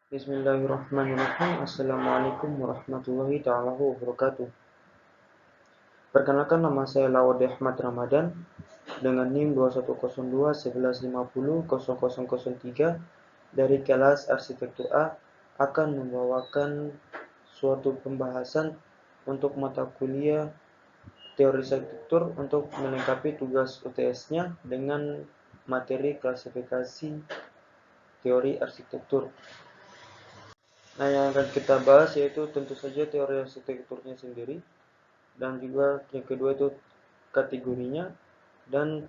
Bismillahirrahmanirrahim. Assalamualaikum warahmatullahi ta'ala wabarakatuh. Perkenalkan, nama saya Lawade Ahmad Ramadan dengan NIM 2102 1150 0003 dari kelas Arsitektur A akan membawakan suatu pembahasan untuk mata kuliah teori arsitektur untuk melengkapi tugas UTS-nya dengan materi klasifikasi teori arsitektur. Nah, yang akan kita bahas yaitu tentu saja teori arsitekturnya sendiri, dan juga yang kedua itu kategorinya dan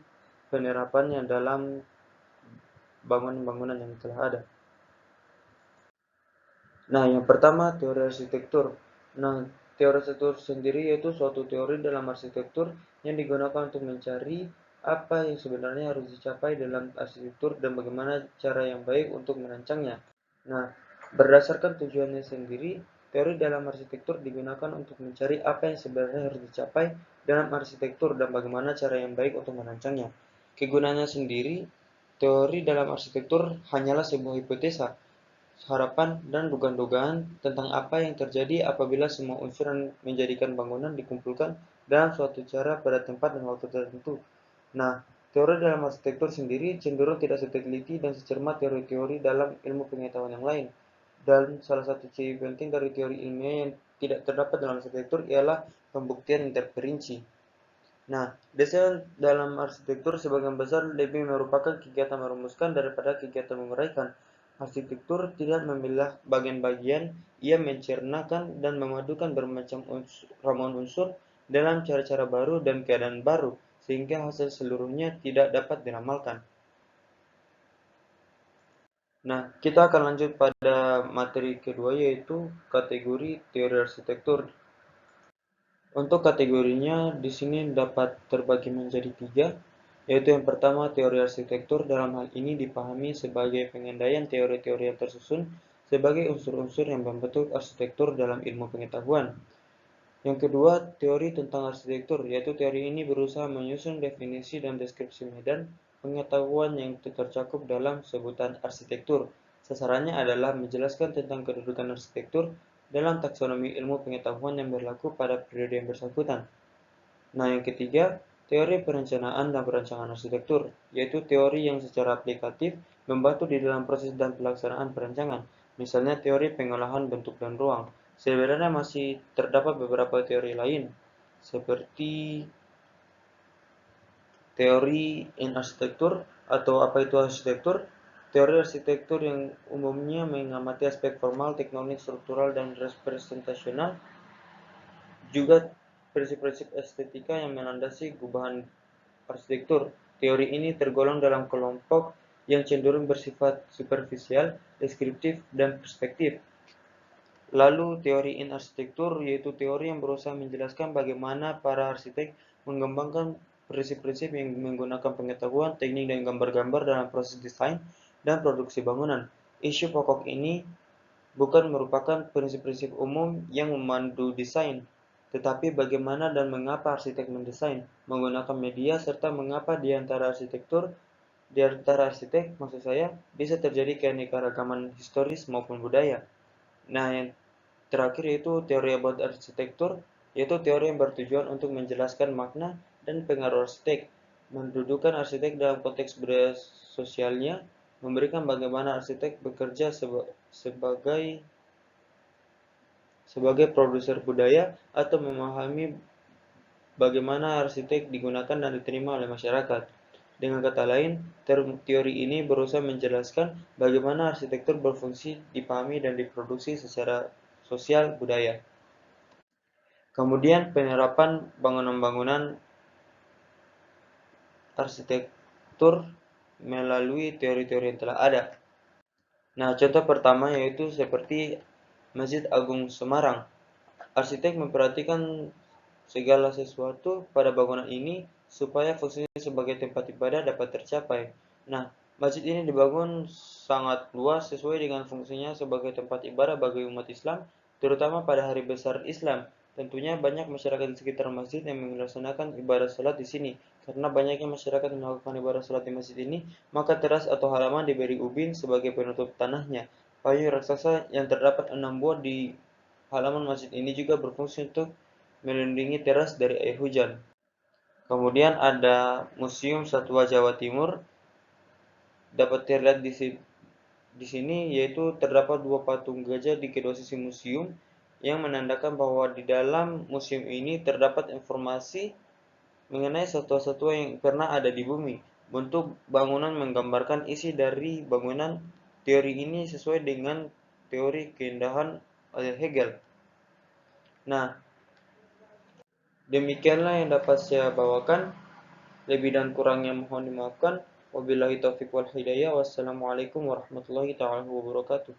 penerapannya dalam bangunan-bangunan yang telah ada. Nah, yang pertama teori arsitektur. Nah, teori arsitektur sendiri yaitu suatu teori dalam arsitektur yang digunakan untuk mencari apa yang sebenarnya harus dicapai dalam arsitektur dan bagaimana cara yang baik untuk merancangnya. Nah, berdasarkan tujuannya sendiri, teori dalam arsitektur digunakan untuk mencari apa yang sebenarnya harus dicapai dalam arsitektur dan bagaimana cara yang baik untuk merancangnya. Kegunaannya sendiri, teori dalam arsitektur hanyalah sebuah hipotesa, harapan, dan dugaan-dugaan tentang apa yang terjadi apabila semua unsur yang menjadikan bangunan dikumpulkan dalam suatu cara pada tempat dan waktu tertentu. Nah, teori dalam arsitektur sendiri cenderung tidak seteliti dan secermat teori-teori dalam ilmu pengetahuan yang lain. Dan salah satu ciri penting dari teori ilmiah yang tidak terdapat dalam arsitektur ialah pembuktian yang terperinci. Nah, desain dalam arsitektur sebagian besar lebih merupakan kegiatan merumuskan daripada kegiatan menguraikan. Arsitektur tidak memilah bagian-bagian, ia mencernakan dan memadukan bermacam ramuan unsur dalam cara-cara baru dan keadaan baru, sehingga hasil seluruhnya tidak dapat diramalkan. Nah, kita akan lanjut pada materi kedua, yaitu kategori teori arsitektur. Untuk kategorinya di sini dapat terbagi menjadi tiga, yaitu yang pertama teori arsitektur. Dalam hal ini dipahami sebagai pengandaian teori-teori yang tersusun sebagai unsur-unsur yang membentuk arsitektur dalam ilmu pengetahuan. Yang kedua, teori tentang arsitektur, yaitu teori ini berusaha menyusun definisi dan deskripsi medan pengetahuan yang tercakup dalam sebutan arsitektur. Sasarannya adalah menjelaskan tentang kedudukan arsitektur dalam taksonomi ilmu pengetahuan yang berlaku pada periode yang bersangkutan. Nah, yang ketiga, teori perencanaan dan perancangan arsitektur, yaitu teori yang secara aplikatif membantu di dalam proses dan pelaksanaan perancangan, misalnya teori pengolahan bentuk dan ruang. Sebenarnya masih terdapat beberapa teori lain, seperti teori in arsitektur atau apa itu arsitektur. Teori arsitektur yang umumnya mengamati aspek formal, tektonik, struktural, dan representasional, juga prinsip-prinsip estetika yang melandasi gubahan arsitektur. Teori ini tergolong dalam kelompok yang cenderung bersifat superficial, deskriptif, dan perspektif. Lalu teori in arsitektur yaitu teori yang berusaha menjelaskan bagaimana para arsitek mengembangkan prinsip-prinsip yang menggunakan pengetahuan, teknik, dan gambar-gambar dalam proses desain dan produksi bangunan. Isu pokok ini bukan merupakan prinsip-prinsip umum yang memandu desain, tetapi bagaimana dan mengapa arsitek mendesain, menggunakan media, serta mengapa di antara arsitek, maksud saya, bisa terjadi keanekaragaman historis maupun budaya. Nah, yang terakhir yaitu teori about arsitektur, yaitu teori yang bertujuan untuk menjelaskan makna dan pengaruh arsitek, mendudukan arsitek dalam konteks budaya sosialnya, memberikan bagaimana arsitek bekerja sebagai produser budaya, atau memahami bagaimana arsitek digunakan dan diterima oleh masyarakat. Dengan kata lain, teori ini berusaha menjelaskan bagaimana arsitektur berfungsi, dipahami, dan diproduksi secara sosial budaya. Kemudian penerapan bangunan-bangunan arsitektur melalui teori-teori yang telah ada. Nah, contoh pertama yaitu seperti Masjid Agung Semarang. Arsitek memperhatikan segala sesuatu pada bangunan ini supaya fungsinya sebagai tempat ibadah dapat tercapai. Nah, masjid ini dibangun sangat luas sesuai dengan fungsinya sebagai tempat ibadah bagi umat Islam, terutama pada hari besar Islam. Tentunya banyak masyarakat di sekitar masjid yang melaksanakan ibadah salat di sini. Karena banyaknya masyarakat yang melakukan ibadah salat di masjid ini, maka teras atau halaman diberi ubin sebagai penutup tanahnya. Payung raksasa yang terdapat 6 buah di halaman masjid ini juga berfungsi untuk melindungi teras dari air hujan. Kemudian ada Museum Satwa Jawa Timur. Dapat terlihat di sini yaitu terdapat 2 patung gajah di kedua sisi museum yang menandakan bahwa di dalam museum ini terdapat informasi mengenai satwa-satwa yang pernah ada di bumi. Bentuk bangunan menggambarkan isi dari bangunan. Teori ini sesuai dengan teori keindahan Hegel. Nah, demikianlah yang dapat saya bawakan. Lebih dan kurangnya mohon dimaafkan. Wabillahi taufiq wal hidayah. Wassalamualaikum warahmatullahi taala wabarakatuh.